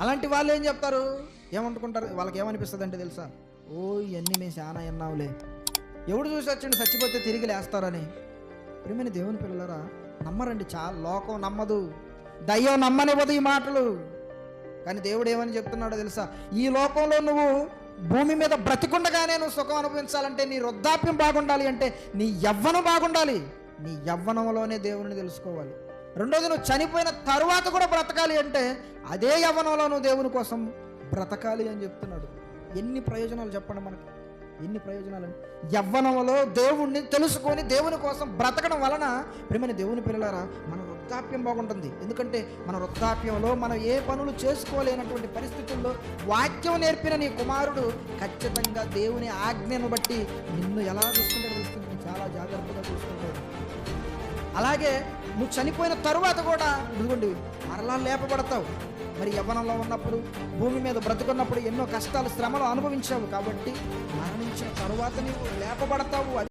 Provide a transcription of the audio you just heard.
అలాంటి వాళ్ళు ఏం చెప్తారు, ఏమనుకుంటారు, వాళ్ళకి ఏమనిపిస్తుంది అంటే తెలుసా, ఓ ఇవన్నీ మేము చాలా విన్నాంలే, ఎవడు చూసి వచ్చిండు చచ్చిపోతే తిరిగి లేస్తారని. ప్రియమైన దేవుని పిల్లలారా, నమ్మరండి, చాలా లోకం నమ్మదు, దయ్యం నమ్మనివ్వదు ఈ మాటలు. కానీ దేవుడు ఏమని చెప్తున్నాడో తెలుసా, ఈ లోకంలో నువ్వు భూమి మీద బ్రతికుండగానే నువ్వు సుఖం అనుభవించాలంటే, నీ వృద్ధాప్యం బాగుండాలి అంటే నీ యవ్వనం బాగుండాలి. నీ యవ్వనంలోనే దేవుని తెలుసుకోవాలి. రెండోది, నువ్వు చనిపోయిన తరువాత కూడా బ్రతకాలి అంటే అదే యవ్వనంలో నువ్వు దేవుని కోసం బ్రతకాలి అని చెప్తున్నాడు. ఎన్ని ప్రయోజనాలు చెప్పండి మనకి, ఎన్ని ప్రయోజనాలు. యవ్వనంలో దేవుణ్ణి తెలుసుకొని దేవుని కోసం బ్రతకడం వలన ప్రియమైన దేవుని పిల్లలారా మన వృద్ధాప్యం బాగుంటుంది. ఎందుకంటే మన వృద్ధాప్యంలో మనం ఏ పనులు చేసుకోలేనటువంటి పరిస్థితుల్లో వాక్యం నేర్పిన నీ కుమారుడు ఖచ్చితంగా దేవుని ఆజ్ఞను బట్టి నిన్ను ఎలా చూసుకుంటాడో తెలుస్తుంది, చాలా జాగ్రత్తగా చూసుకుంటాడు. అలాగే నువ్వు చనిపోయిన తరువాత కూడా ఇదిగోండి మరలా లేపబడతావు. మరి యవ్వనంలో ఉన్నప్పుడు భూమి మీద బ్రతుకున్నప్పుడు ఎన్నో కష్టాలు శ్రమలు అనుభవించావు కాబట్టి మరణించిన తరువాత నీవు లేపబడతావు.